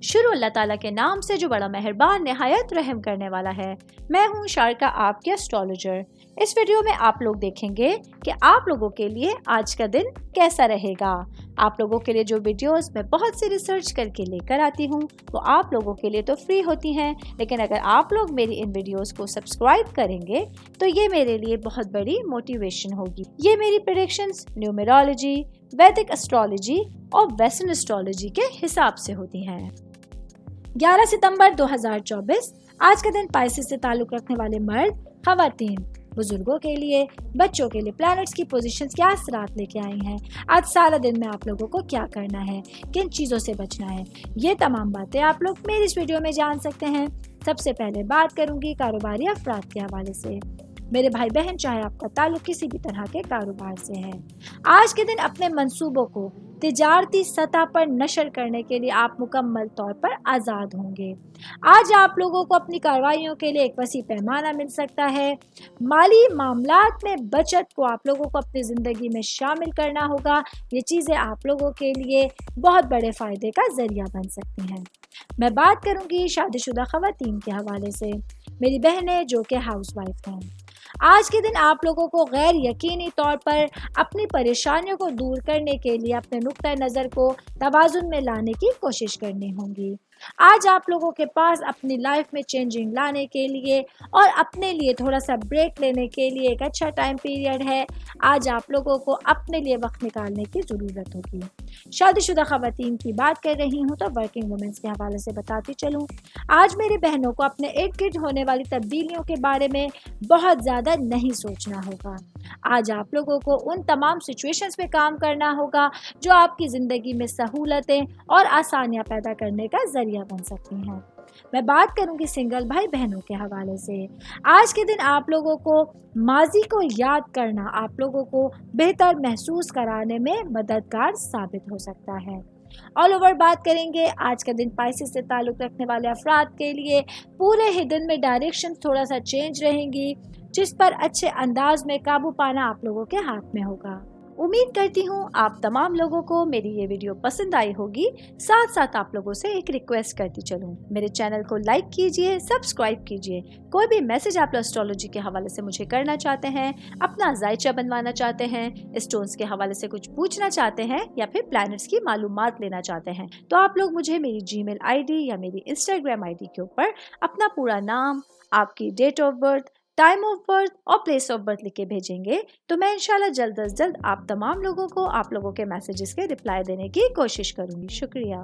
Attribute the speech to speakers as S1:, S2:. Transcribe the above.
S1: شروع اللہ تعالیٰ کے نام سے جو بڑا مہربان نہایت رحم کرنے والا ہے۔ میں ہوں شارکا، آپ کے اسٹرالوجر۔ اس ویڈیو میں آپ لوگ دیکھیں گے کہ آپ لوگوں کے لیے آج کا دن کیسا رہے گا۔ آپ لوگوں کے لیے جو ویڈیوز میں بہت سی ریسرچ کر کے لے کر آتی ہوں وہ آپ لوگوں کے لیے تو فری ہوتی ہیں، لیکن اگر آپ لوگ میری ان ویڈیوز کو سبسکرائب کریں گے تو یہ میرے لیے بہت بڑی موٹیویشن ہوگی۔ یہ میری پریڈکشنز نیومرولوجی، ویدک اسٹرالوجی اور ویسٹرن اسٹرالوجی کے حساب سے ہوتی ہیں۔ 11 ستمبر 2024 آج کا دن پائسس سے تعلق رکھنے والے مرد، خواتین، بزرگوں کے لیے، بچوں کے لیے پلانٹس کی پوزیشنز کیا اثرات لے کے آئی ہیں، آج سارا دن میں آپ لوگوں کو کیا کرنا ہے، کن چیزوں سے بچنا ہے، یہ تمام باتیں آپ لوگ میری اس ویڈیو میں جان سکتے ہیں۔ سب سے پہلے بات کروں گی کاروباری افراد کے حوالے سے۔ میرے بھائی بہن، چاہے آپ کا تعلق کسی بھی طرح کے کاروبار سے ہے، آج کے دن اپنے منصوبوں کو تجارتی سطح پر نشر کرنے کے لیے آپ مکمل طور پر آزاد ہوں گے۔ آج آپ لوگوں کو اپنی کارروائیوں کے لیے ایک وسیع پیمانہ مل سکتا ہے۔ مالی معاملات میں بچت کو آپ لوگوں کو اپنی زندگی میں شامل کرنا ہوگا۔ یہ چیزیں آپ لوگوں کے لیے بہت بڑے فائدے کا ذریعہ بن سکتی ہیں۔ میں بات کروں گی شادی شدہ خواتین کے حوالے سے، میری بہنیں جو کہ ہاؤس وائف ہیں۔ آج کے دن آپ لوگوں کو غیر یقینی طور پر اپنی پریشانیوں کو دور کرنے کے لیے اپنے نقطۂ نظر کو توازن میں لانے کی کوشش کرنی ہوگی۔ آج آپ لوگوں کے پاس اپنی لائف میں چینجنگ لانے کے لیے اور اپنے لیے تھوڑا سا بریک لینے کے لیے ایک اچھا ٹائم پیریڈ ہے۔ آج آپ لوگوں کو اپنے لیے وقت نکالنے کی ضرورت ہوگی۔ شادی شدہ خواتین کی بات کر رہی ہوں تو ورکنگ وومنس کے حوالے سے بتاتی چلوں، آج میرے بہنوں کو اپنے ارد گرد ہونے والی تبدیلیوں کے بارے میں بہت زیادہ نہیں سوچنا ہوگا۔ آج آپ لوگوں کو ان تمام سچویشنز پہ کام کرنا ہوگا جو آپ کی زندگی میں سہولتیں اور آسانیاں پیدا کرنے کا ذریعہ بن سکتی ہیں۔ میں بات کروں گی سنگل بھائی بہنوں کے حوالے سے۔ آج کے دن آپ لوگوں کو ماضی کو یاد کرنا آپ لوگوں کو بہتر محسوس کرانے میں مددگار ثابت ہو سکتا ہے۔ آل اوور بات کریں گے آج کا دن پائسس سے تعلق رکھنے والے افراد کے لیے پورے ہی دن میں ڈائریکشن تھوڑا سا چینج رہیں گی، جس پر اچھے انداز میں قابو پانا آپ لوگوں کے ہاتھ میں ہوگا۔ امید کرتی ہوں آپ تمام لوگوں کو میری یہ ویڈیو پسند آئی ہوگی۔ ساتھ ساتھ آپ لوگوں سے ایک ریکویسٹ کرتی چلوں، میرے چینل کو لائک کیجئے، سبسکرائب کیجئے۔ کوئی بھی میسج آپ اسٹرالوجی کے حوالے سے مجھے کرنا چاہتے ہیں، اپنا ذائچہ بنوانا چاہتے ہیں، اسٹونز کے حوالے سے کچھ پوچھنا چاہتے ہیں یا پھر پلانٹس کی معلومات لینا چاہتے ہیں تو آپ لوگ مجھے میری جی میل آئی ڈی یا میری انسٹاگرام آئی ڈی کے اوپر اپنا پورا نام، آپ کی date of birth, time of birth اور پلیس آف برتھ لکھ کے بھیجیں گے تو میں انشاءاللہ جلد از جلد آپ تمام لوگوں کو آپ لوگوں کے میسیجز کے رپلائی دینے کی کوشش کروں گی۔ شکریہ۔